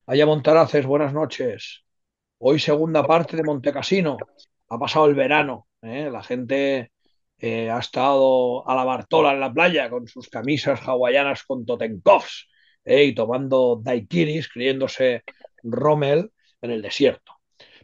Haya Montaraces, buenas noches. Hoy segunda parte de Montecasino. Ha pasado el verano, ¿eh? La gente ha estado a la Bartola en la playa con sus camisas hawaianas con totenkopfs, y tomando daiquiris, creyéndose Rommel en el desierto.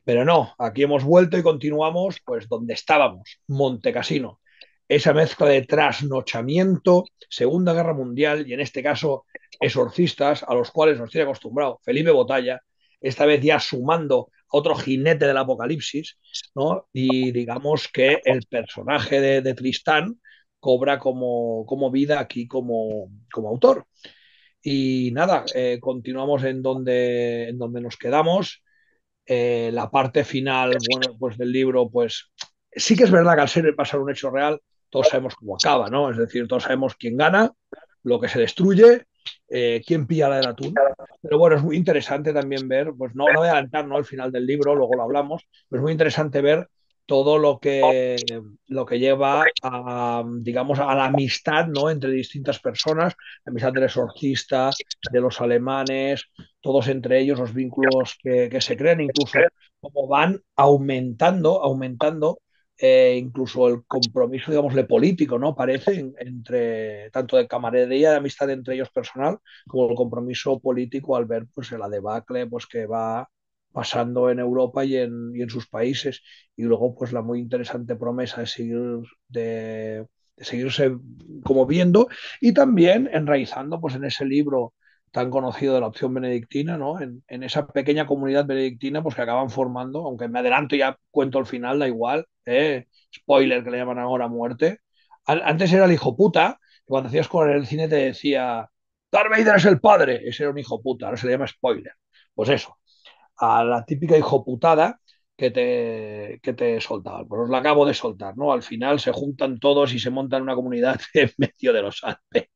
Pero no, aquí hemos vuelto y continuamos pues donde estábamos, Montecasino. Esa mezcla de trasnochamiento, Segunda Guerra Mundial y en este caso exorcistas a los cuales nos tiene acostumbrado Felipe Botalla, esta vez ya sumando a otro jinete del apocalipsis, ¿no? Y digamos que el personaje de Tristán cobra como vida aquí como autor. Y nada, continuamos en donde nos quedamos. La parte final, bueno, pues del libro, pues sí que es verdad que al ser pasar un hecho real, todos sabemos cómo acaba, ¿no? Es decir, todos sabemos quién gana, lo que se destruye, quién pilla la del atún. Pero bueno, es muy interesante también ver, pues no voy a adelantar, ¿no? Al final del libro, luego lo hablamos, pero es muy interesante ver todo lo que lleva a, digamos, a la amistad, ¿no? Entre distintas personas, la amistad del exorcista, de los alemanes, todos entre ellos los vínculos que se crean, incluso cómo van aumentando incluso el compromiso, digámosle, político, ¿no? Parece, entre tanto de camaradería, de amistad entre ellos personal, como el compromiso político al ver pues la debacle pues, que va pasando en Europa y en sus países. Y luego, pues la muy interesante promesa de seguirse como viendo y también enraizando pues en ese libro tan conocido de la opción benedictina, ¿no? En esa pequeña comunidad benedictina, pues que acaban formando, aunque me adelanto y ya cuento el final, da igual, spoiler que le llaman ahora a muerte. Antes era el hijo puta, que cuando hacías con el cine te decía, Darth Vader es el padre, ese era un hijo puta, ahora se le llama spoiler. Pues eso, a la típica hijo putada que te soltaban. Pues os la acabo de soltar, ¿no? Al final se juntan todos y se montan una comunidad en medio de los Alpes.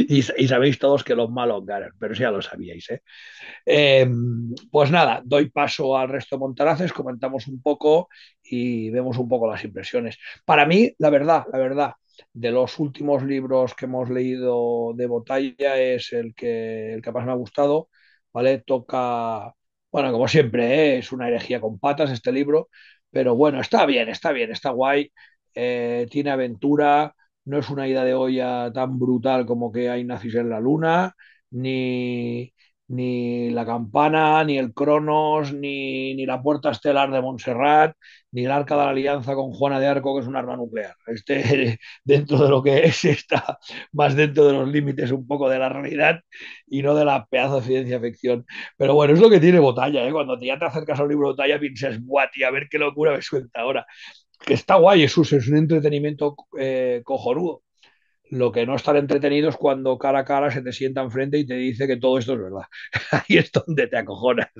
Y sabéis todos que los malos ganan, pero eso ya lo sabíais, ¿eh? Eh, pues nada, doy paso al resto de Montaraces, comentamos un poco y vemos un poco las impresiones. Para mí, la verdad, de los últimos libros que hemos leído de Botalla es el que más me ha gustado, ¿vale? Toca, bueno, como siempre, es una herejía con patas este libro, pero bueno, está bien, está guay, tiene aventura, no es una ida de olla tan brutal como que hay nazis en la luna, ni la campana, ni el Cronos, ni la puerta estelar de Montserrat, ni el arca de la alianza con Juana de Arco, que es un arma nuclear. Dentro de lo que es, está más dentro de los límites un poco de la realidad y no de la pedazo de ciencia ficción. Pero bueno, es lo que tiene Botalla, ¿eh? Cuando ya te acercas a un libro de Botalla piensas, guau, tío, a ver qué locura me suelta ahora. Que está guay, es un entretenimiento cojonudo. Lo que no estar entretenido es cuando cara a cara se te sienta enfrente y te dice que todo esto es verdad. Ahí es donde te acojonas.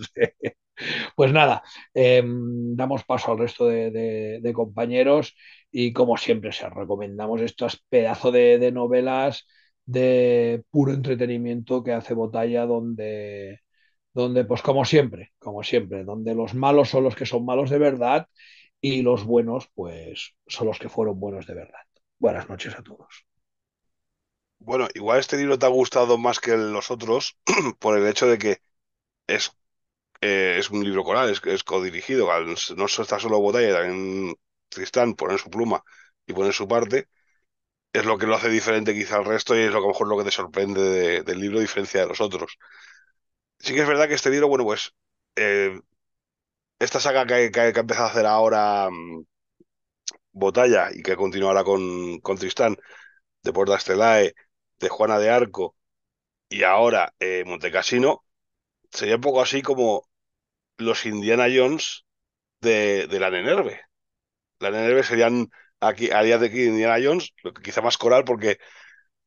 Pues nada, damos paso al resto de compañeros y como siempre, se recomendamos estos pedazos de novelas de puro entretenimiento que hace Botalla donde, pues como siempre, donde los malos son los que son malos de verdad y los buenos, pues son los que fueron buenos de verdad. Buenas noches a todos. Bueno, igual este libro te ha gustado más que los otros por el hecho de que es, es un libro coral, es codirigido. No está solo Botalla, también Tristán pone su pluma y pone su parte. Es lo que lo hace diferente quizá al resto y es lo que a lo mejor lo que te sorprende del libro a diferencia de los otros. Sí que es verdad que este libro, bueno, pues eh, esta saga que ha empezado a hacer ahora Botalla y que continuará con Tristán, de Porta Stellae, de Juana de Arco y ahora Montecassino, sería un poco así como los Indiana Jones de la Nenerve. La Nenerve serían aquí, a día de aquí Indiana Jones, lo que quizá más coral porque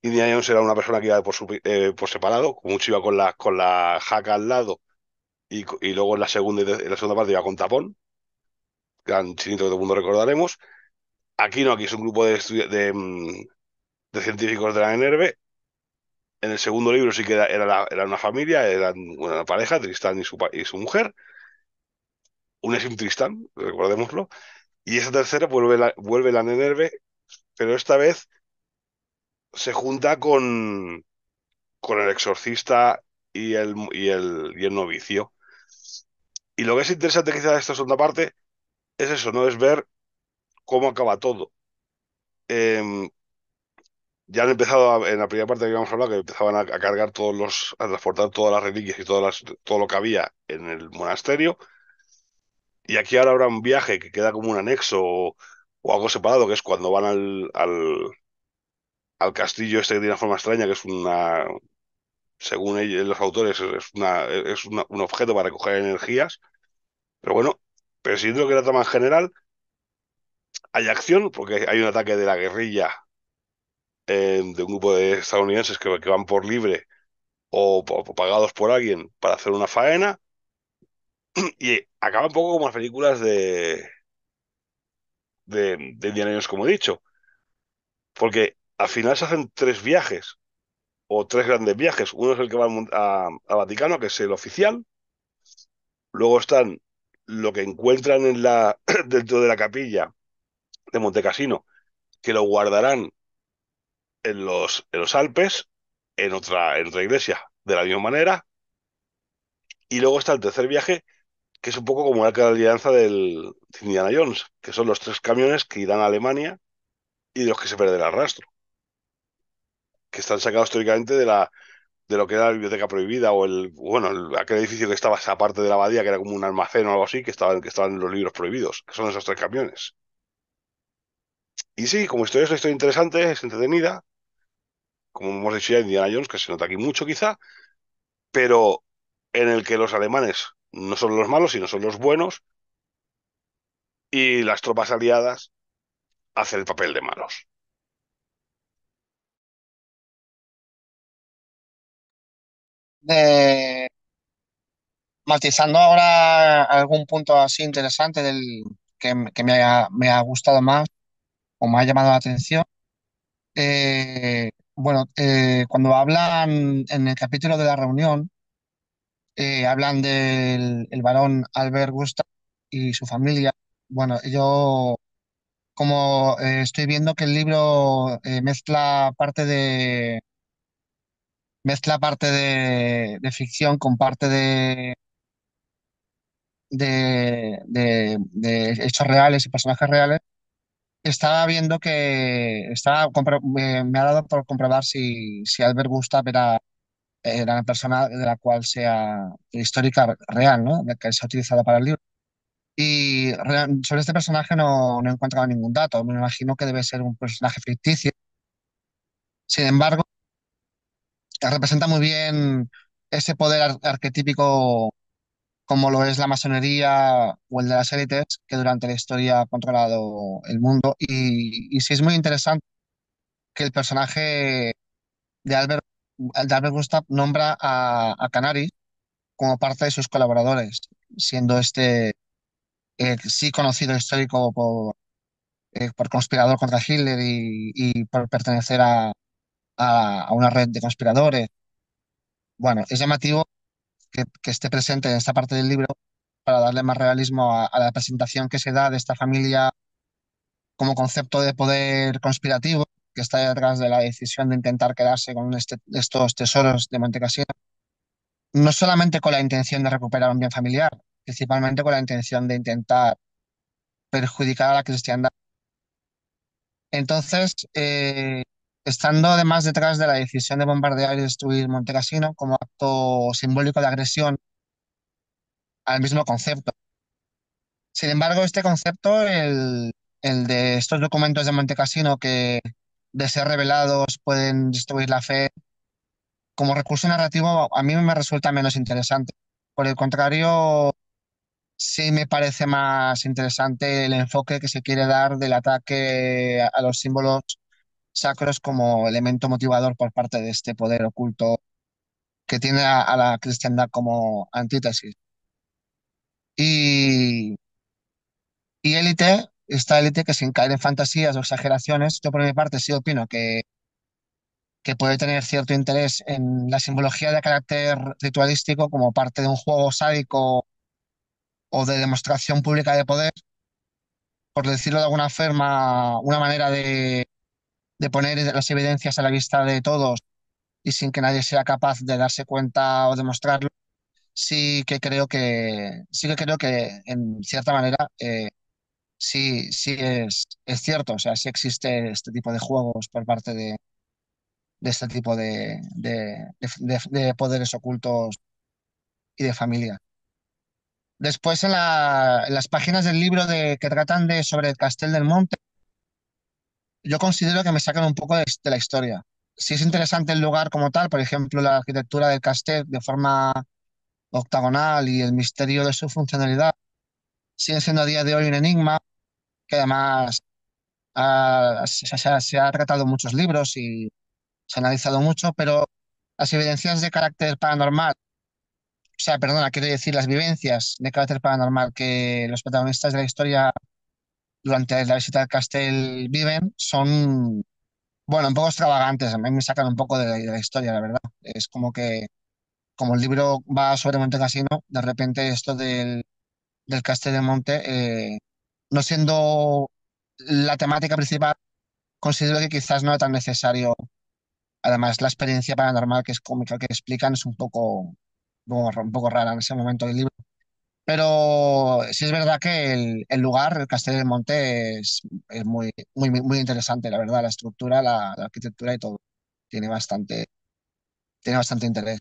Indiana Jones era una persona que iba por separado, como mucho iba con la jaca al lado y luego en la segunda parte iba con tapón, gran chinito que todo el mundo recordaremos. Aquí no, aquí es un grupo de científicos de la Nenerve. En el segundo libro sí que era una familia, eran una pareja, Tristán y su mujer, un es un Tristán, recordémoslo. Y esa tercera vuelve la Nenerve, pero esta vez se junta con el exorcista y el novicio. Y lo que es interesante quizá de esta segunda parte es eso, ¿no? Es ver cómo acaba todo. Em, ya han empezado, en la primera parte que habíamos hablado, que empezaban a cargar a transportar todas las reliquias y todo lo que había en el monasterio. Y aquí ahora habrá un viaje que queda como un anexo o algo separado, que es cuando van al castillo este que tiene una forma extraña, que es según los autores, un objeto para recoger energías. Pero bueno, pero siguiendo lo que era trama en general, hay acción, porque hay un ataque de la guerrilla, de un grupo de estadounidenses que van por libre o pagados por alguien para hacer una faena, y acaba un poco como las películas de Indiana Jones, como he dicho, porque al final se hacen tres viajes, o tres grandes viajes. Uno es el que va a Vaticano, que es el oficial. Luego están lo que encuentran dentro de la capilla de Montecassino, que lo guardarán en los Alpes, en otra iglesia, de la misma manera. Y luego está el tercer viaje, que es un poco como la Arca de la Alianza de Indiana Jones, que son los tres camiones que irán a Alemania y de los que se perderá el rastro, que están sacados históricamente de lo que era la biblioteca prohibida aquel edificio que estaba esa parte de la abadía, que era como un almacén o algo así, que estaban en los libros prohibidos, que son esos tres camiones. Y sí, como historia es una historia interesante, es entretenida, como hemos dicho ya, Indiana Jones, que se nota aquí mucho quizá, pero en el que los alemanes no son los malos, sino son los buenos, y las tropas aliadas hacen el papel de malos. De, matizando ahora algún punto así interesante que me ha gustado más o me ha llamado la atención. Cuando hablan en el capítulo de la reunión, hablan del el varón Albert Gustav y su familia. Bueno, yo como estoy viendo que el libro mezcla parte de ficción con parte de hechos reales y personajes reales. Estaba viendo me ha dado por comprobar si Albert Gustav era una persona de la cual sea histórica real, ¿no? De que se ha utilizado para el libro. Y sobre este personaje no he encontrado ningún dato. Me imagino que debe ser un personaje ficticio. Sin embargo, representa muy bien ese poder arquetípico como lo es la masonería o el de las élites que durante la historia ha controlado el mundo. Y sí es muy interesante que el personaje de Albert Gustav nombra a Canaris como parte de sus colaboradores, siendo este sí conocido histórico por conspirador contra Hitler y por pertenecer a una red de conspiradores. Bueno, es llamativo que esté presente en esta parte del libro para darle más realismo a la presentación que se da de esta familia como concepto de poder conspirativo que está detrás de la decisión de intentar quedarse con estos tesoros de Montecassino, no solamente con la intención de recuperar un bien familiar, principalmente con la intención de intentar perjudicar a la cristiandad. Entonces, estando además detrás de la decisión de bombardear y destruir Montecassino como acto simbólico de agresión al mismo concepto. Sin embargo, este concepto, el de estos documentos de Montecassino que de ser revelados pueden destruir la fe, como recurso narrativo a mí me resulta menos interesante. Por el contrario, sí me parece más interesante el enfoque que se quiere dar del ataque a los símbolos sacros como elemento motivador por parte de este poder oculto que tiene a la cristiandad como antítesis. Y, y élite, esta élite que sin caer en fantasías o exageraciones, yo por mi parte sí opino que puede tener cierto interés en la simbología de carácter ritualístico como parte de un juego sádico o de demostración pública de poder, por decirlo de alguna forma, una manera de poner las evidencias a la vista de todos y sin que nadie sea capaz de darse cuenta o demostrarlo, sí que creo que en cierta manera sí es cierto, o sea, sí existe este tipo de juegos por parte de este tipo de poderes ocultos y de familia. Después en las páginas del libro que tratan sobre el Castell del Monte, yo considero que me sacan un poco de la historia. Sí es interesante el lugar como tal, por ejemplo, la arquitectura del castell de forma octagonal y el misterio de su funcionalidad, sigue siendo a día de hoy un enigma que además se ha tratado en muchos libros y se ha analizado mucho, pero las evidencias de carácter paranormal, o sea, perdona, quiero decir, las vivencias de carácter paranormal que los protagonistas de la historia durante la visita al castell viven son, bueno, un poco extravagantes. A mí me sacan un poco de la historia, la verdad. Es como que, como el libro va sobre Monte Cassino, de repente esto del castell de Monte, no siendo la temática principal, considero que quizás no era tan necesario. Además, la experiencia paranormal que es cómica que explican es un poco rara en ese momento del libro. Pero sí es verdad que el lugar, el Castell del Monte, es muy interesante, la verdad, la estructura, la arquitectura y todo. Tiene bastante, tiene bastante interés.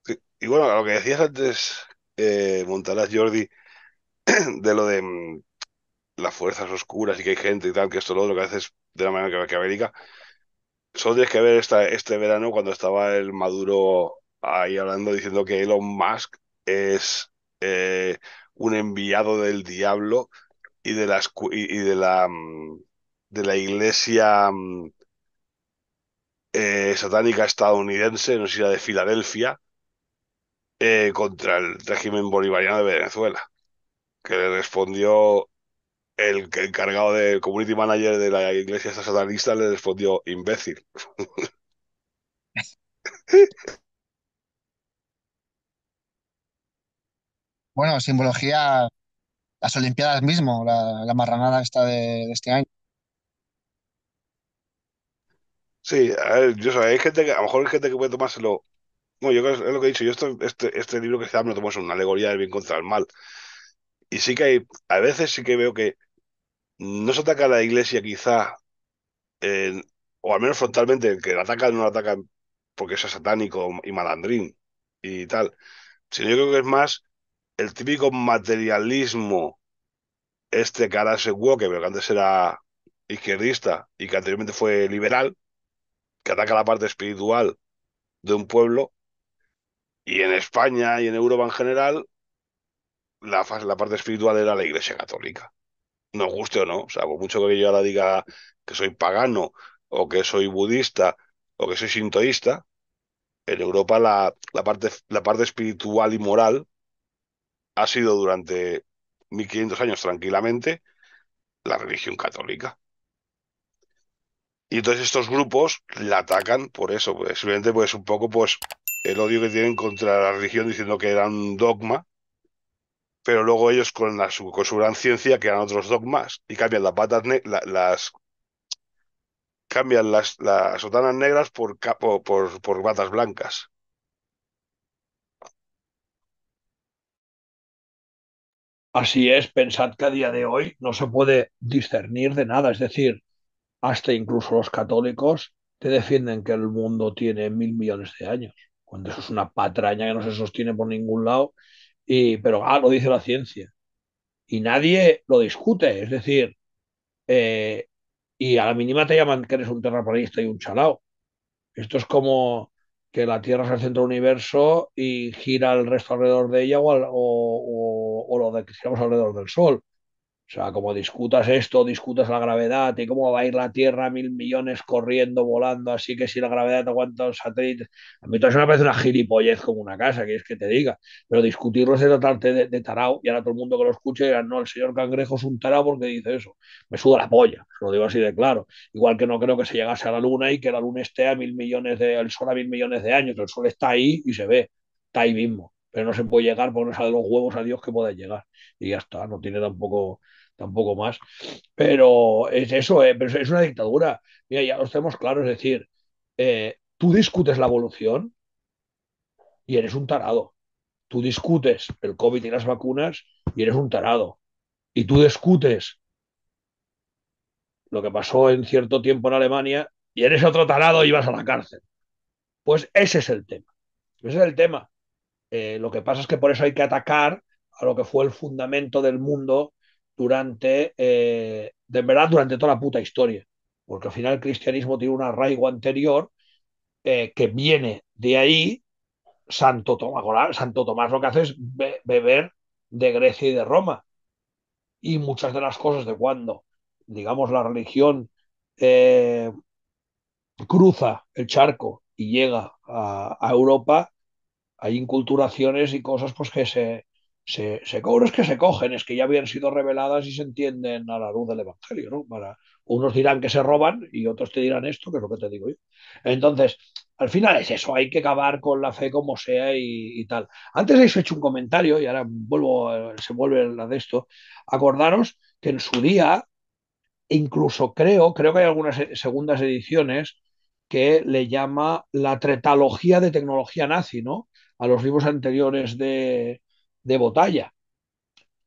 Sí. Y bueno, a lo que decías antes, Montaraz Jordi, de lo de las fuerzas oscuras y que hay gente y tal, que esto lo otro que haces de la manera que América. Solo tienes que ver este verano cuando estaba el Maduro ahí hablando diciendo que Elon Musk es un enviado del diablo y de de la iglesia satánica estadounidense, no sé si era de Filadelfia, contra el régimen bolivariano de Venezuela, que le respondió el encargado de community manager de la iglesia esta satanista, le respondió imbécil. Bueno, simbología, las Olimpiadas mismo, la marranada esta de este año. Sí, a ver, yo sé, hay gente que, a lo mejor hay gente que puede tomárselo. Bueno, yo creo que es lo que he dicho, yo este libro que se llama, lo tomo es una alegoría del bien contra el mal. Y sí que hay, a veces sí que veo que no se ataca a la iglesia quizá, en- o al menos frontalmente, el que la ataca no la ataca porque sea satánico y malandrín y tal, sino yo creo que es más el típico materialismo que ahora es woke, pero que antes era izquierdista y que anteriormente fue liberal, que ataca la parte espiritual de un pueblo. Y en España y en Europa en general, la parte espiritual era la Iglesia Católica. Nos guste o no, o sea, por mucho que yo ahora diga que soy pagano o que soy budista o que soy sintoísta, en Europa la parte espiritual y moral ha sido durante 1500 años tranquilamente la religión católica. Y entonces estos grupos la atacan por eso, pues, simplemente pues un poco pues el odio que tienen contra la religión diciendo que era un dogma, pero luego ellos con su gran ciencia crean otros dogmas y cambian cambian las sotanas negras por batas blancas. Así es, pensad que a día de hoy no se puede discernir de nada, es decir, hasta incluso los católicos te defienden que el mundo tiene 1.000 millones de años, cuando eso es una patraña que no se sostiene por ningún lado, pero lo dice la ciencia y nadie lo discute, es decir, eh, y a la mínima te llaman que eres un terraplanista y un chalao. Esto es como que la Tierra es el centro del universo y gira el resto alrededor de ella o lo de que giramos alrededor del Sol. O sea, como discutas esto, discutas la gravedad y cómo va a ir la Tierra a 1.000 millones corriendo, volando, así que si la gravedad te aguanta los satélites. A mí todo eso me parece una gilipollez como una casa, que es que te diga. Pero discutirlo es de tratarte de tarao y ahora todo el mundo que lo escuche dirá, no, el señor Cangrejo es un tarao porque dice eso. Me suda la polla, se lo digo así de claro. Igual que no creo que se llegase a la Luna y que la Luna esté a 1.000 millones el Sol a 1.000 millones de años. El Sol está ahí y se ve, está ahí mismo. Pero no se puede llegar porque no sabe los huevos a Dios que puede llegar. Y ya está, no tiene tampoco tampoco más. Pero es eso, pero es una dictadura. Mira, ya lo tenemos claro, es decir, tú discutes la evolución y eres un tarado. Tú discutes el COVID y las vacunas y eres un tarado. Y tú discutes lo que pasó en cierto tiempo en Alemania y eres otro tarado y vas a la cárcel. Pues ese es el tema. Ese es el tema. Lo que pasa es que por eso hay que atacar a lo que fue el fundamento del mundo durante, de verdad, durante toda la puta historia. Porque al final el cristianismo tiene un arraigo anterior que viene de ahí. Santo Tomás lo que hace es beber de Grecia y de Roma. Y muchas de las cosas de cuando, digamos, la religión eh, cruza el charco y llega a Europa, hay inculturaciones y cosas pues que es que se cogen, es que ya habían sido reveladas y se entienden a la luz del Evangelio, ¿no? Unos dirán que se roban y otros te dirán esto, que es lo que te digo yo. Entonces, al final es eso, hay que acabar con la fe como sea y tal. Antes habéis hecho un comentario y ahora vuelvo, se vuelve la de esto. Acordaros que en su día incluso creo que hay algunas segundas ediciones que le llama la tretalogía de tecnología nazi, ¿no? A los libros anteriores de Botalla.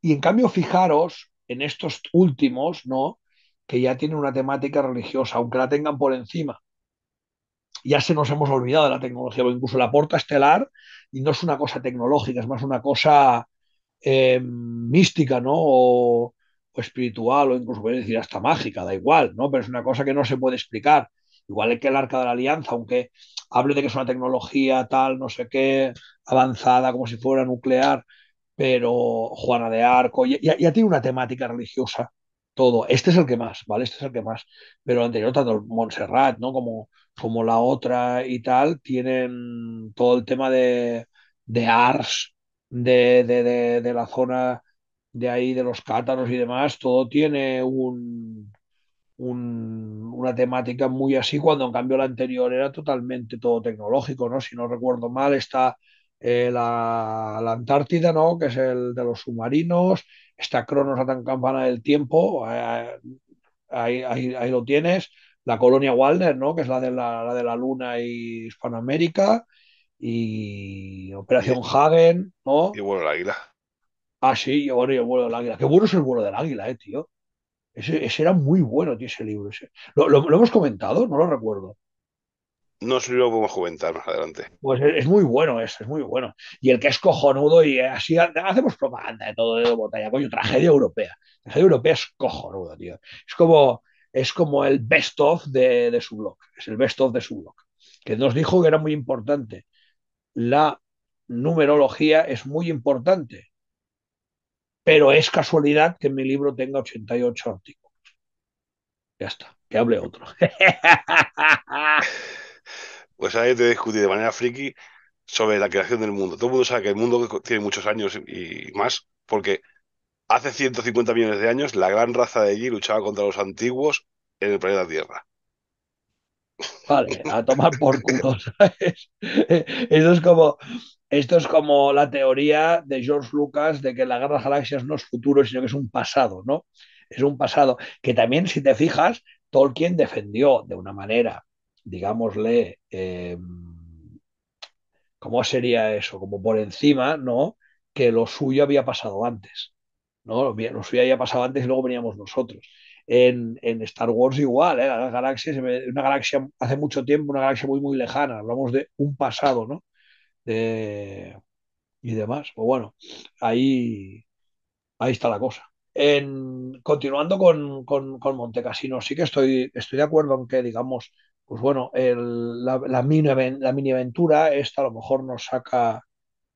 Y en cambio, fijaros en estos últimos, ¿no? Que ya tienen una temática religiosa, aunque la tengan por encima. Ya se nos hemos olvidado de la tecnología, o incluso la porta estelar, y no es una cosa tecnológica, es más una cosa mística, ¿no? O espiritual, o incluso puedes decir hasta mágica, da igual, ¿no? Pero es una cosa que no se puede explicar. Igual que el Arca de la Alianza, aunque hable de que es una tecnología tal, no sé qué, avanzada, como si fuera nuclear, pero Juana de Arco ya tiene una temática religiosa todo. Este es el que más, ¿vale? Este es el que más. Pero el anterior, tanto el Montserrat, ¿no? Como la otra y tal, tienen todo el tema de Ars, de la zona de ahí, de los cátaros y demás, todo tiene una temática muy así, cuando en cambio la anterior era totalmente todo tecnológico, ¿no? Si no recuerdo mal, está la Antártida, ¿no? Que es el de los submarinos, está Cronos, la tan campana del tiempo, ahí lo tienes, la colonia Walder, ¿no? Que es la de la Luna y Hispanoamérica, y Y, Operación Hagen, ¿no? y bueno, el águila. Ah, sí, y el vuelo del águila. Qué bueno es el vuelo del águila, tío. Ese era muy bueno, tío, ese libro. Ese. ¿Lo hemos comentado? No lo recuerdo. No sé si lo podemos comentar más adelante. Pues es muy bueno ese, es muy bueno. Y el que es cojonudo, y así hacemos propaganda de todo de Botalla, coño, tragedia europea. Tragedia europea es cojonudo, tío. Es como el best of de su blog. Es el best of de su blog. Que nos dijo que era muy importante. La numerología es muy importante, pero es casualidad que mi libro tenga 88 artículos. Ya está, que hable otro. Pues ahí te discutí de manera friki sobre la creación del mundo. Todo el mundo sabe que el mundo tiene muchos años y más, porque hace 150 millones de años la gran raza de allí luchaba contra los antiguos en el planeta Tierra. Vale, a tomar por culo, ¿sabes? Esto es como la teoría de George Lucas de que la Guerra de las Galaxias no es futuro, sino que es un pasado, ¿no? Es un pasado que también, si te fijas, Tolkien defendió de una manera, digámosle, ¿cómo sería eso? Como por encima, ¿no? Que lo suyo había pasado antes, ¿no? Lo suyo había pasado antes y luego veníamos nosotros. En Star Wars igual, ¿eh? La galaxia, una galaxia hace mucho tiempo, una galaxia muy, muy lejana. Hablamos de un pasado, ¿no? Y demás. Pues bueno, ahí, ahí está la cosa. Continuando con Montecassino, sí que estoy de acuerdo en que, digamos, pues bueno, la mini aventura, esta a lo mejor nos saca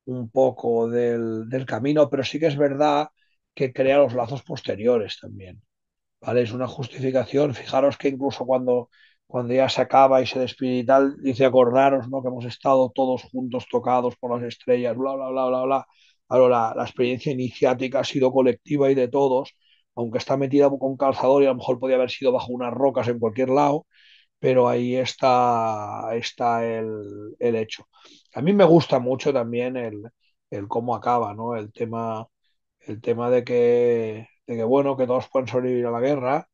un poco del camino, pero sí que es verdad que crea los lazos posteriores también. ¿Vale? Es una justificación. Fijaros que incluso cuando ya se acaba y se despide y tal, dice acordaros, ¿no? Que hemos estado todos juntos tocados por las estrellas, bla, bla, bla, bla, bla. Claro, la experiencia iniciática ha sido colectiva y de todos, aunque está metida con calzador y a lo mejor podía haber sido bajo unas rocas en cualquier lado, pero ahí está el hecho. A mí me gusta mucho también el cómo acaba, ¿no? El tema de que bueno, que todos pueden sobrevivir a la guerra,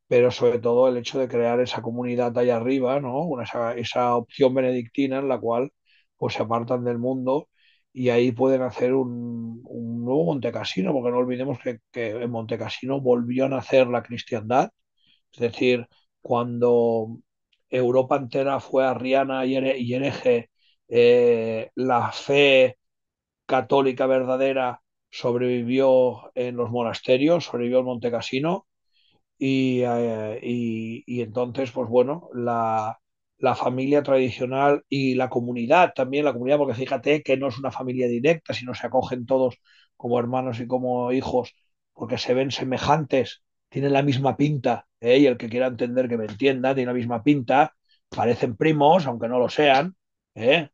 pero sobre todo el hecho de crear esa comunidad allá arriba, ¿no? Esa opción benedictina en la cual pues se apartan del mundo y ahí pueden hacer un nuevo Montecassino, porque no olvidemos que en Montecassino volvió a nacer la cristiandad, es decir, cuando Europa entera fue arriana y hereje, la fe católica verdadera sobrevivió en los monasterios, sobrevivió en Montecassino y entonces, pues bueno, la familia tradicional y la comunidad también, la comunidad, porque fíjate que no es una familia directa, sino se acogen todos como hermanos y como hijos, porque se ven semejantes, tienen la misma pinta, ¿eh? Y el que quiera entender que me entienda, tiene la misma pinta, parecen primos, aunque no lo sean, ¿eh?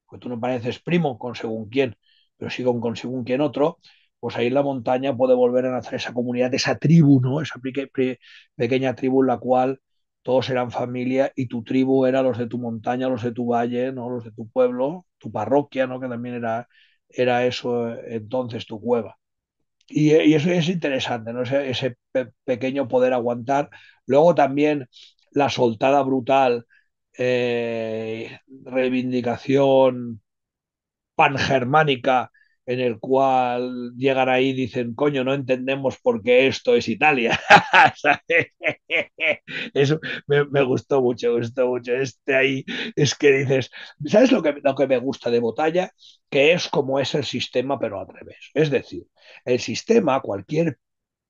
Porque tú no pareces primo con según quién, pero sí con según quién otro, pues ahí en la montaña puede volver a nacer esa comunidad, esa tribu, ¿no? Esa pequeña tribu en la cual todos eran familia y tu tribu era los de tu montaña, los de tu valle, ¿no? Los de tu pueblo, tu parroquia, ¿no? Que también era eso entonces tu cueva. Y eso es interesante, ¿no? Ese pequeño poder aguantar. Luego también la soltada brutal, reivindicación pangermánica en el cual llegan ahí y dicen, coño, no entendemos por qué esto es Italia. Eso me gustó mucho. Este ahí es que dices, ¿sabes lo que me gusta de Botalla? Que es como es el sistema, pero al revés. Es decir, el sistema, cualquier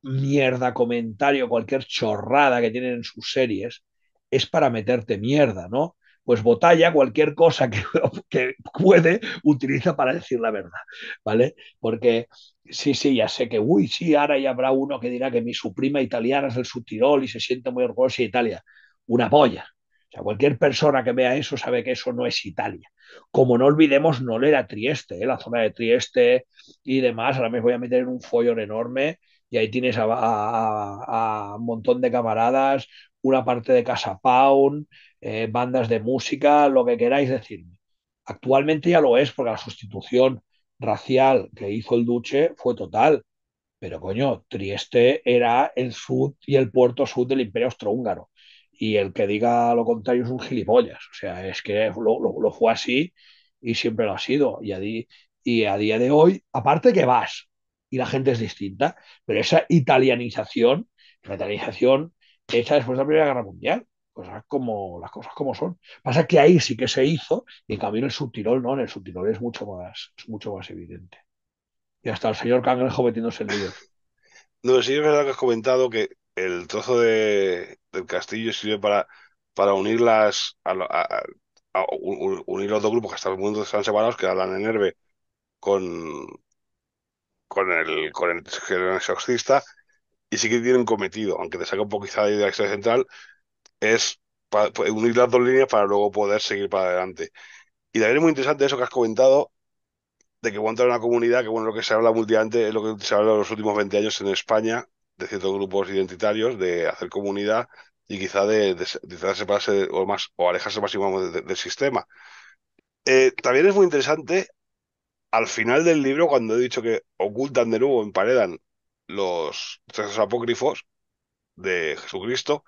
mierda, comentario, cualquier chorrada que tienen en sus series, es para meterte mierda, ¿no? Pues Botalla, cualquier cosa que puede, utiliza para decir la verdad, ¿vale? Porque sí, sí, ya sé que, uy, sí, ahora ya habrá uno que dirá que mi su prima italiana es del Subtirol y se siente muy orgullosa de Italia. Una polla. O sea, cualquier persona que vea eso sabe que eso no es Italia. Como no olvidemos, no era Trieste, ¿eh? La zona de Trieste y demás. Ahora me voy a meter en un follón enorme y ahí tienes a un montón de camaradas, una parte de Casa Pound, bandas de música, lo que queráis decirme. Actualmente ya lo es, porque la sustitución racial que hizo el Duce fue total. Pero coño, Trieste era el sur y el puerto sur del Imperio Austrohúngaro. Y el que diga lo contrario es un gilipollas. O sea, es que lo fue así y siempre lo ha sido. Y a día de hoy, aparte que vas y la gente es distinta, pero esa la italianización hecha después de la Primera Guerra Mundial, las cosas como son. Pasa que ahí sí que se hizo y en cambio en el Subtirol no, en el Subtirol es mucho más evidente. Y hasta el señor Cangrejo metiéndose en líos. No, sí es verdad que has comentado que el trozo del castillo sirve para unir unir los dos grupos que hasta el momento están separados, que hablan en Herbe con, con el exorcista, y sí que tienen un cometido, aunque te saca un poco quizá de la historia central, es unir las dos líneas para luego poder seguir para adelante. Y también es muy interesante eso que has comentado, de que montar una comunidad, que bueno, lo que se habla últimamente es lo que se habla en los últimos 20 años en España, de ciertos grupos identitarios, de hacer comunidad y quizá de separarse o más, o alejarse más y más del sistema. También es muy interesante, al final del libro, cuando he dicho que ocultan de nuevo, emparedan los textos apócrifos de Jesucristo,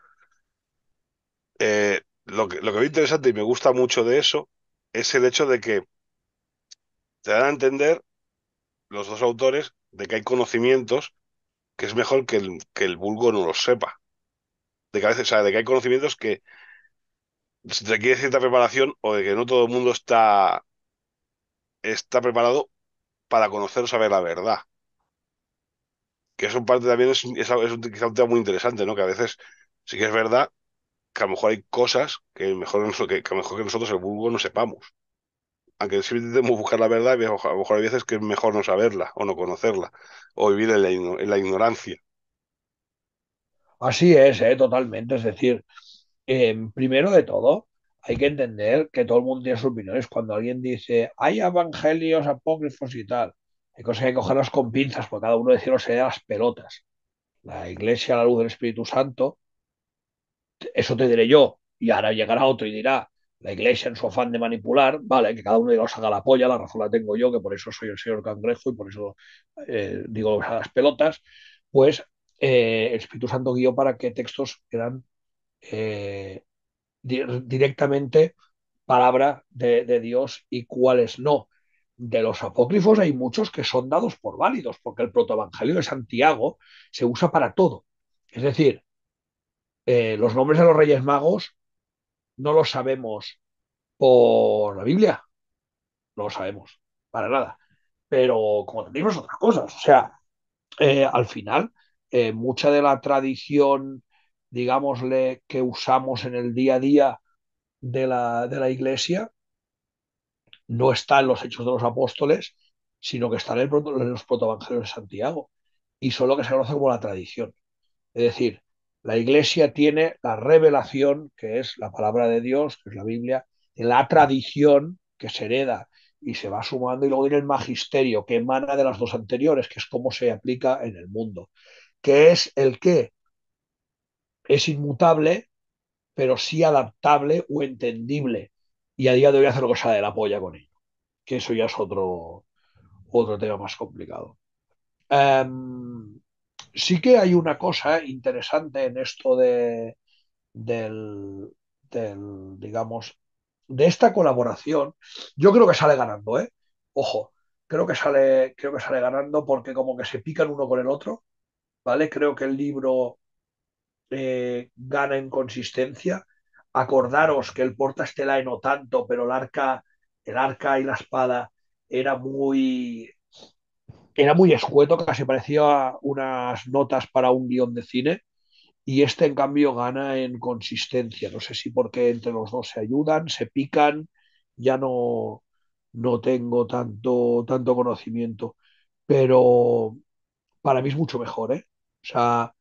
lo que veo interesante y me gusta mucho de eso es el hecho de que te dan a entender los dos autores de que hay conocimientos que es mejor que el vulgo no los sepa. De que a veces, o sea, de que hay conocimientos que se requiere cierta preparación o de que no todo el mundo está preparado para conocer o saber la verdad. Que eso en parte también quizá un tema muy interesante, ¿no? Que a veces sí que es verdad que a lo mejor hay cosas que mejor, que a lo mejor que nosotros el vulgo no sepamos. Aunque siempre intentemos buscar la verdad, a lo mejor hay veces que es mejor no saberla o no conocerla o vivir en en la ignorancia. Así es, totalmente. Es decir, primero de todo, hay que entender que todo el mundo tiene sus opiniones. Cuando alguien dice, hay evangelios apócrifos y tal, hay cosas que hay que cogerlas con pinzas, porque cada uno de decirlo se da las pelotas. La iglesia a la luz del Espíritu Santo, eso te diré yo. Y ahora llegará otro y dirá, la iglesia en su afán de manipular, vale, que cada uno diga, os haga la polla, la razón la tengo yo, que por eso soy el señor Cangrejo y por eso digo las pelotas, pues el Espíritu Santo guió para que textos eran eh, directamente palabra de Dios y cuáles no. De los apócrifos hay muchos que son dados por válidos, porque el protoevangelio de Santiago se usa para todo. Es decir, los nombres de los Reyes Magos no los sabemos por la Biblia, no lo sabemos, para nada. Pero como tenemos otras cosas, o sea, al final, mucha de la tradición, digámosle, que usamos en el día a día de la iglesia, no está en los Hechos de los Apóstoles, sino que está en los protoevangelios de Santiago. Y solo que se conoce como la tradición. Es decir, la iglesia tiene la revelación, que es la palabra de Dios, que es la Biblia, la tradición que se hereda y se va sumando, y luego tiene el magisterio, que emana de las dos anteriores, que es cómo se aplica en el mundo, que es el que es inmutable, pero sí adaptable o entendible. Y a día de hoy hace lo que sale de la polla con ello, que eso ya es otro tema más complicado. Sí que hay una cosa interesante en esto del, digamos, de esta colaboración. Yo creo que sale ganando, ¿eh? Ojo, creo que sale ganando porque como que se pican uno con el otro, ¿vale? Creo que el libro gana en consistencia. Acordaros que el Porta Stellae no tanto, pero el arca y la espada era muy, era muy escueto, casi parecía unas notas para un guión de cine. Y este, en cambio, gana en consistencia. No sé si porque entre los dos se ayudan, se pican, ya no tengo tanto conocimiento, pero para mí es mucho mejor, ¿eh? O sea,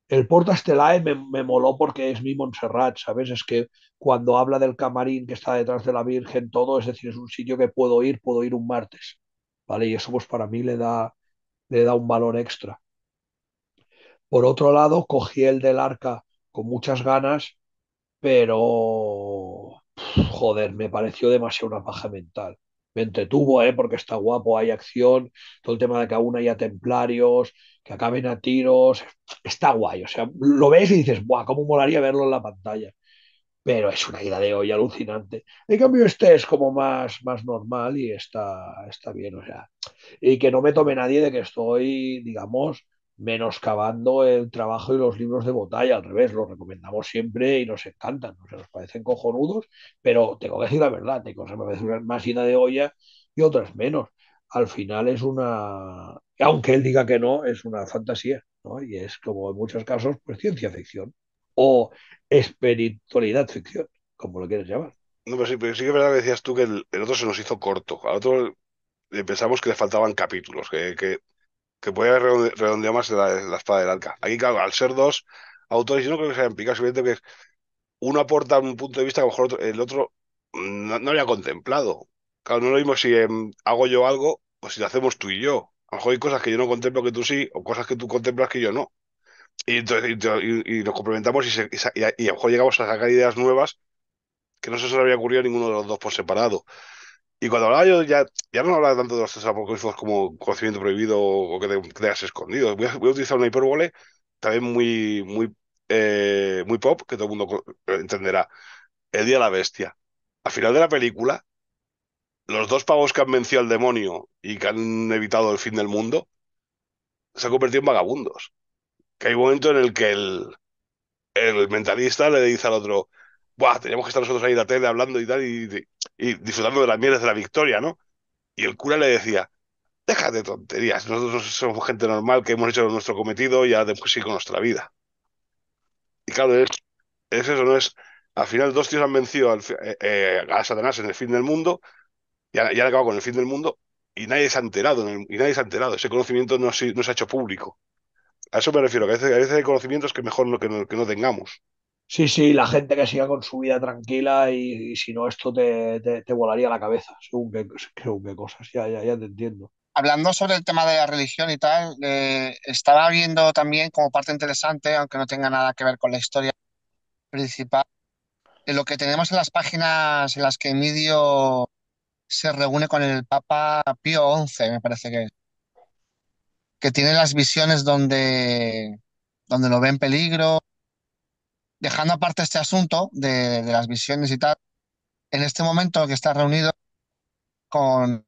el Porta Stellae me moló porque es mi Montserrat, ¿sabes? Es que cuando habla del camarín que está detrás de la Virgen, todo, es decir, es un sitio que puedo ir un martes, ¿vale? Y eso pues para mí le da un valor extra. Por otro lado, cogí el del Arca con muchas ganas, pero joder, me pareció demasiado una paja mental. Me entretuvo, porque está guapo, hay acción, todo el tema de que aún haya templarios, que acaben a tiros, está guay. O sea, lo ves y dices, ¡buah! ¿Cómo molaría verlo en la pantalla? Pero es una ida de olla alucinante. En cambio, este es como más normal y está bien. O sea, y que no me tome nadie de que estoy, digamos, menoscabando el trabajo y los libros de Botalla. Al revés, los recomendamos siempre y nos encantan, o sea, nos parecen cojonudos, pero tengo que decir la verdad, hay cosas que me parecen más ida de olla y otras menos. Al final es aunque él diga que no, es una fantasía, ¿no? Y es como en muchos casos, pues ciencia ficción o espiritualidad ficción, como lo quieres llamar. No, pero sí que es verdad que decías tú que el otro se nos hizo corto. Al otro pensamos que le faltaban capítulos, que podía haber redondeado más la espada del arca. Aquí, claro, al ser dos autores, yo no creo que se hayan picado, simplemente que uno aporta un punto de vista que a lo mejor el otro no había contemplado. Claro, no es lo mismo si hago yo algo o si lo hacemos tú y yo. A lo mejor hay cosas que yo no contemplo que tú sí, o cosas que tú contemplas que yo no. Y, entonces, y nos complementamos y a lo mejor llegamos a sacar ideas nuevas que no se nos había ocurrido a ninguno de los dos por separado. Y cuando hablaba yo, ya no hablaba tanto de los tres apócrifos como conocimiento prohibido o que te has escondido. Voy a utilizar una hipérbole también muy pop, que todo el mundo entenderá. El día de la bestia. Al final de la película, los dos pavos que han vencido al demonio y que han evitado el fin del mundo se han convertido en vagabundos. Que hay un momento en el que el mentalista le dice al otro, Buah, teníamos que estar nosotros ahí en la tele hablando y tal, y disfrutando de las mieles de la victoria, ¿no? Y el cura le decía, déjate de tonterías, nosotros somos gente normal que hemos hecho nuestro cometido y ya después sí con nuestra vida. Y claro, es eso, ¿no? Al final dos tíos han vencido a Satanás en el fin del mundo y han acabado con el fin del mundo y nadie se ha enterado, y nadie se ha enterado. Ese conocimiento no se ha hecho público. A eso me refiero, que a veces hay conocimientos que mejor que no tengamos. Sí, sí, la gente que siga con su vida tranquila y si no, esto te volaría la cabeza, según qué cosas, ya te entiendo. Hablando sobre el tema de la religión y tal, estaba viendo también como parte interesante, aunque no tenga nada que ver con la historia principal, de lo que tenemos en las páginas en las que Emilio se reúne con el Papa Pío XI, me parece que tiene las visiones donde donde lo ve en peligro, dejando aparte este asunto de las visiones y tal. En este momento que está reunido con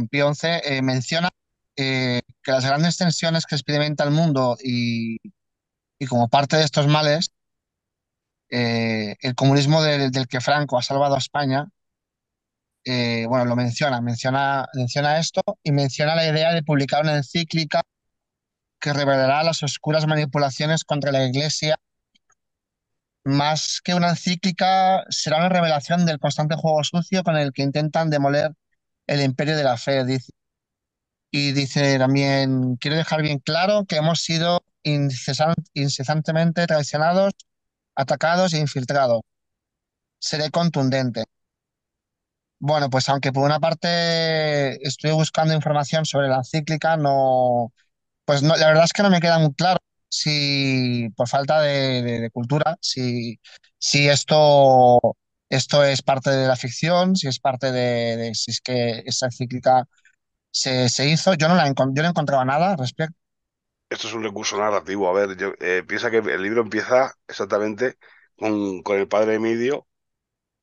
Pío XI, menciona que las grandes tensiones que experimenta el mundo y como parte de estos males, el comunismo del que Franco ha salvado a España, bueno, lo menciona esto y menciona la idea de publicar una encíclica que revelará las oscuras manipulaciones contra la Iglesia. Más que una encíclica, será una revelación del constante juego sucio con el que intentan demoler el imperio de la fe, dice. Y dice también, quiero dejar bien claro que hemos sido incesantemente traicionados, atacados e infiltrados. Seré contundente. Bueno, pues aunque por una parte estoy buscando información sobre la encíclica, no, pues no, la verdad es que no me queda muy claro si por falta de cultura, si esto es parte de la ficción, si es parte si es que esa encíclica se hizo. Yo yo no encontraba nada al respecto. Esto es un recurso narrativo. A ver, piensa que el libro empieza exactamente con el padre Emidio,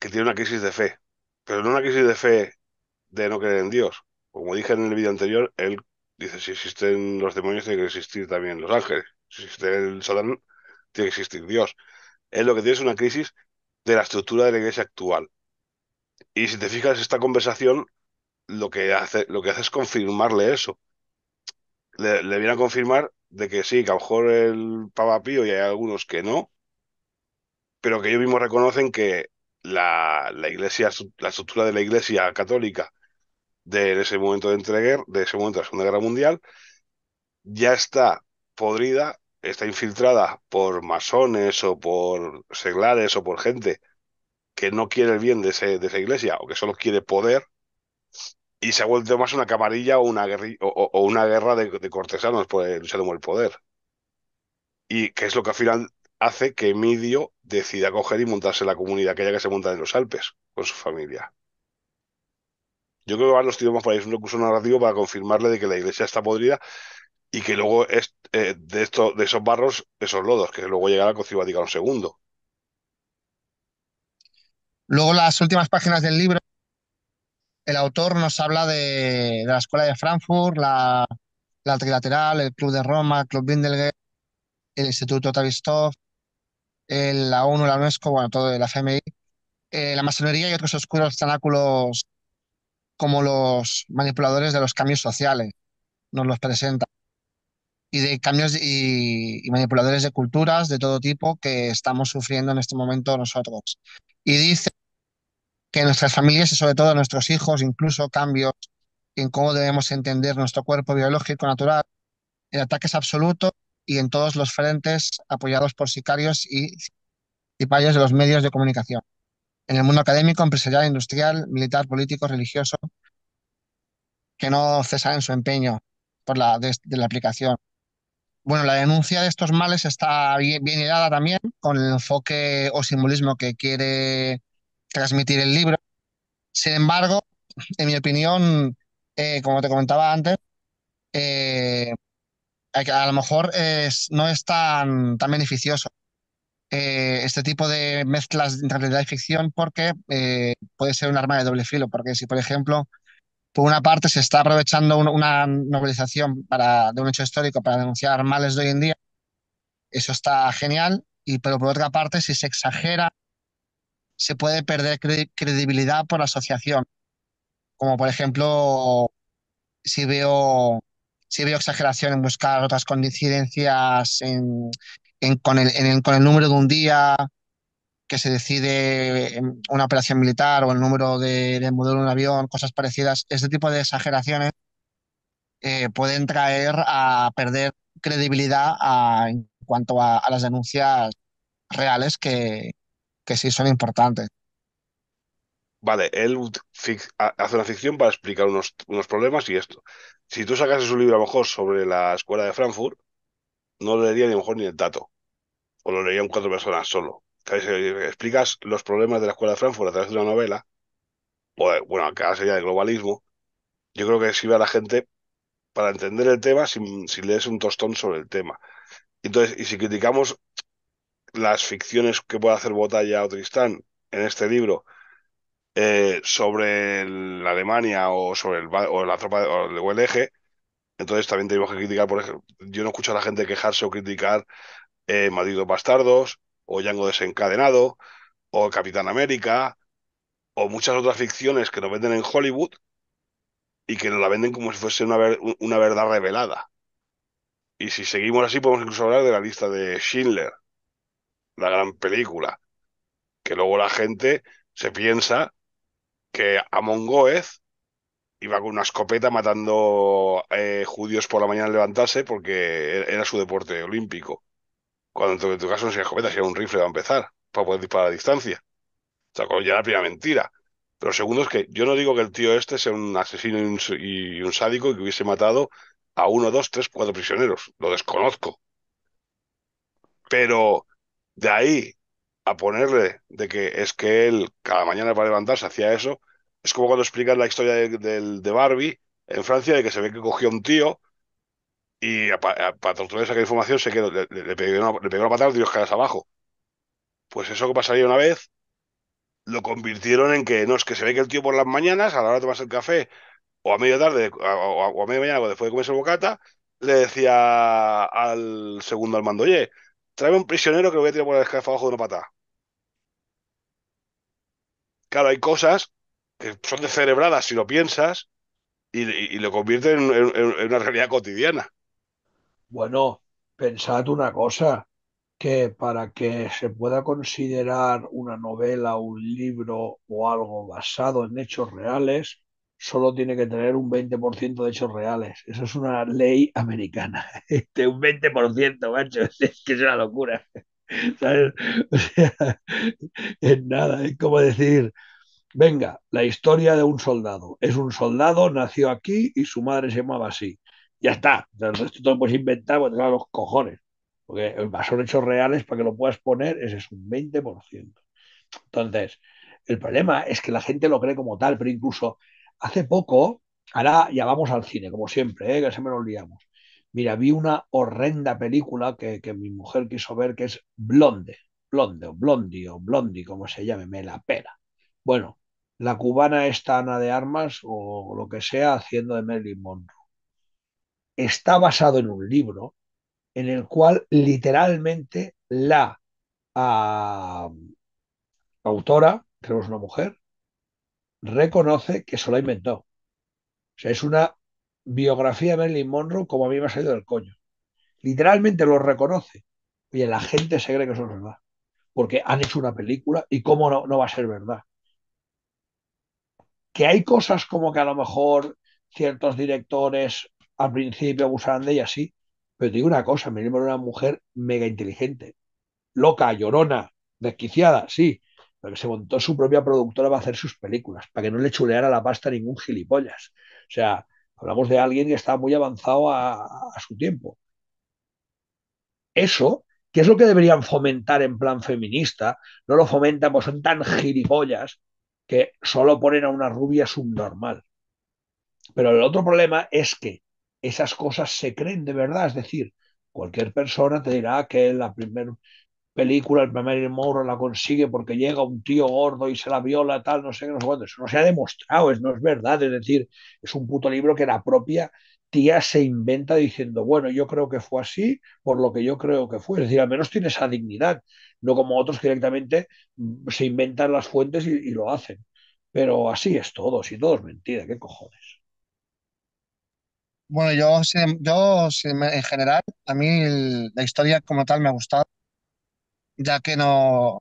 que tiene una crisis de fe, pero no una crisis de fe de no creer en Dios. Como dije en el vídeo anterior, él dice, si existen los demonios, tiene que existir también los ángeles. Si existe el Satán, tiene que existir Dios. Él lo que tiene es una crisis de la estructura de la iglesia actual. Y si te fijas, esta conversación lo que hace es confirmarle eso. Le viene a confirmar de que sí, que a lo mejor el Papa Pío y hay algunos que no, pero que ellos mismos reconocen que la iglesia, la estructura de la iglesia católica de ese momento de entreguerra, de ese momento de la Segunda Guerra Mundial, ya está podrida, está infiltrada por masones o por seglares o por gente que no quiere el bien de esa iglesia o que solo quiere poder y se ha vuelto más una camarilla o una o una guerra de cortesanos por luchando por el poder. Y que es lo que al final hace que Emidio decida coger y montarse la comunidad aquella que se monta en los Alpes con su familia. Yo creo que van los tiros más por ahí, es un recurso narrativo para confirmarle de que la iglesia está podrida y que luego es de esos barros, esos lodos, que luego llegará al Concilio Vaticano II. Luego, las últimas páginas del libro, el autor nos habla de la Escuela de Frankfurt, la Trilateral, el Club de Roma, el Club Bilderberg, el Instituto Tavistock, la ONU, la UNESCO, bueno, todo, la FMI, la masonería y otros oscuros cenáculos como los manipuladores de los cambios sociales, nos los presenta, y de cambios y manipuladores de culturas de todo tipo que estamos sufriendo en este momento nosotros. Y dice que nuestras familias y sobre todo nuestros hijos, incluso cambios en cómo debemos entender nuestro cuerpo biológico natural. El ataque es absoluto y en todos los frentes apoyados por sicarios y cipayos de los medios de comunicación. En el mundo académico, empresarial, industrial, militar, político, religioso, que no cesan en su empeño de la aplicación. Bueno, la denuncia de estos males está bien hilada también con el enfoque o simbolismo que quiere transmitir el libro. Sin embargo, en mi opinión, como te comentaba antes, eh, a lo mejor no es tan beneficioso este tipo de mezclas entre realidad y ficción porque puede ser un arma de doble filo. Porque si, por ejemplo, por una parte se está aprovechando una novelización de un hecho histórico para denunciar males de hoy en día, eso está genial. Pero por otra parte, si se exagera, se puede perder credibilidad por asociación. Como por ejemplo, si veo, si veo exageración en buscar otras coincidencias con el número de un día que se decide en una operación militar o el número de modelo de un avión, cosas parecidas, este tipo de exageraciones pueden traer a perder credibilidad en cuanto a las denuncias reales que sí son importantes. Vale, él hace una ficción para explicar unos problemas y esto. Si tú sacas un libro a lo mejor sobre la escuela de Frankfurt, no lo leería ni a lo mejor ni el tato, o lo leerían cuatro personas solo. ¿Sabes? Explicas los problemas de la escuela de Frankfurt a través de una novela, o bueno, acá sería de globalismo. Yo creo que sirve a la gente para entender el tema sin leerse un tostón sobre el tema. Entonces, y si criticamos las ficciones que puede hacer Botalla o Tristán en este libro sobre la Alemania o sobre o la tropa o el eje, entonces también tenemos que criticar, por ejemplo, yo no escucho a la gente quejarse o criticar Malditos Bastardos o Django Desencadenado o Capitán América o muchas otras ficciones que nos venden en Hollywood y que nos la venden como si fuese una verdad revelada. Y si seguimos así, podemos incluso hablar de la lista de Schindler, la gran película, que luego la gente se piensa que Amon Goeth iba con una escopeta matando judíos por la mañana al levantarse porque era su deporte olímpico. Cuando en tu caso no era escopeta, era un rifle para empezar, para poder disparar a distancia. O sea, ya la primera mentira. Pero segundo es que yo no digo que el tío este sea un asesino y un sádico y que hubiese matado a uno, dos, tres, cuatro prisioneros. Lo desconozco. Pero de ahí a ponerle de que es que él cada mañana para levantarse hacía eso, es como cuando explican la historia de Barbie en Francia, de que se ve que cogió a un tío y para torturar esa información se quedó, le pegó una patada y dio escaleras abajo. Pues eso que pasaría una vez, lo convirtieron en que no, es que se ve que el tío por las mañanas, a la hora de tomarse el café, o a media tarde, o a media mañana, o después de comerse el bocata, le decía al segundo al mando, oye, tráeme un prisionero que lo voy a tirar por la escalera abajo de una patada. Claro, hay cosas que son descerebradas si lo piensas y lo convierten en una realidad cotidiana. Bueno, pensad una cosa, que para que se pueda considerar una novela, un libro o algo basado en hechos reales, solo tiene que tener un 20% de hechos reales. Eso es una ley americana. De un 20%, macho, es que es una locura. ¿Sabes? O sea, es nada, es como decir, venga, la historia de un soldado. Es un soldado, nació aquí y su madre se llamaba así. Ya está. El resto te lo puedes inventar porque te dan los cojones. Porque son hechos reales para que lo puedas poner, ese es un 20%. Entonces, el problema es que la gente lo cree como tal, pero incluso hace poco, ahora ya vamos al cine, como siempre, que siempre nos liamos. Mira, vi una horrenda película que mi mujer quiso ver, que es Blonde, o Blondie, como se llame, me la pela. Bueno, la cubana esta Ana de Armas, o lo que sea, haciendo de Marilyn Monroe. Está basado en un libro en el cual literalmente la ah, autora, creo que es una mujer, reconoce que se lo ha inventado. O sea, es una biografía de Marilyn Monroe como a mí me ha salido del coño. Literalmente lo reconoce. Oye, la gente se cree que eso es verdad. Porque han hecho una película y cómo no va a ser verdad. Que hay cosas como que a lo mejor ciertos directores al principio abusaban de ella, sí. Pero te digo una cosa, Marilyn Monroe era una mujer mega inteligente, loca, llorona, desquiciada, sí, pero que se montó su propia productora para hacer sus películas, para que no le chuleara la pasta a ningún gilipollas. O sea, hablamos de alguien que estaba muy avanzado a su tiempo. Eso, que es lo que deberían fomentar en plan feminista, no lo fomentan, pues son tan gilipollas que solo ponen a una rubia subnormal. Pero el otro problema es que esas cosas se creen de verdad, es decir, cualquier persona te dirá que la primera película, el primer Monroe la consigue porque llega un tío gordo y se la viola, tal, no sé qué, no sé cuánto. Eso no se ha demostrado, no es verdad. Es decir, es un puto libro que la propia tía se inventa diciendo, bueno, yo creo que fue así por lo que yo creo que fue. Es decir, al menos tiene esa dignidad, no como otros que directamente se inventan las fuentes y lo hacen. Pero así es todo, si todo es mentira, ¿qué cojones? Bueno, en general, a mí la historia como tal me ha gustado, ya que no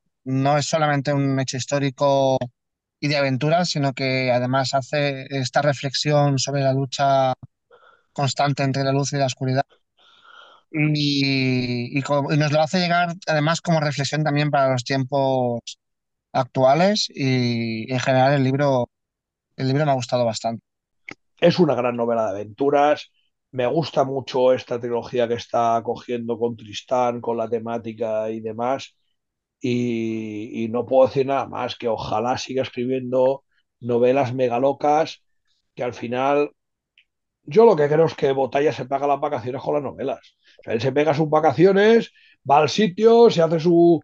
es solamente un hecho histórico y de aventuras, sino que además hace esta reflexión sobre la lucha constante entre la luz y la oscuridad. Y nos lo hace llegar además como reflexión también para los tiempos actuales y en general el libro me ha gustado bastante. Es una gran novela de aventuras. Me gusta mucho esta trilogía que está cogiendo con Tristán, con la temática y demás. Y no puedo decir nada más que ojalá siga escribiendo novelas megalocas que al final Yo lo que creo es que Botalla se paga las vacaciones con las novelas. O sea, él se pega sus vacaciones, va al sitio, se hace su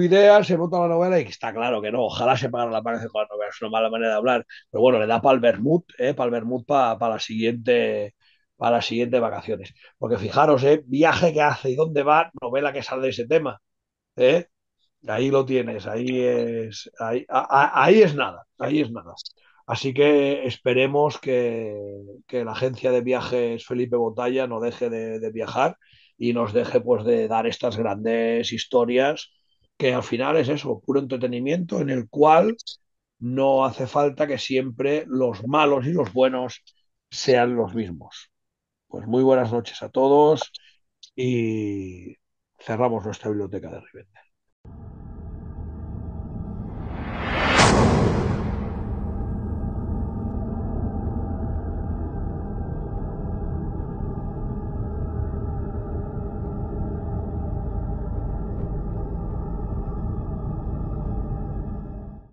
idea, se monta la novela y está claro que no. Ojalá se pagara las vacaciones con las novelas, es una mala manera de hablar. Pero bueno, le da para el vermut, para el vermut para las siguientes vacaciones. Porque fijaros, viaje que hace y dónde va, novela que sale de ese tema. ¿eh? Ahí lo tienes, ahí es nada, ahí es nada. Así que esperemos que la agencia de viajes Felipe Botalla no deje de viajar y nos deje pues de dar estas grandes historias que al final es eso, puro entretenimiento en el cual no hace falta que siempre los malos y los buenos sean los mismos. Pues muy buenas noches a todos y cerramos nuestra biblioteca de Rivendell.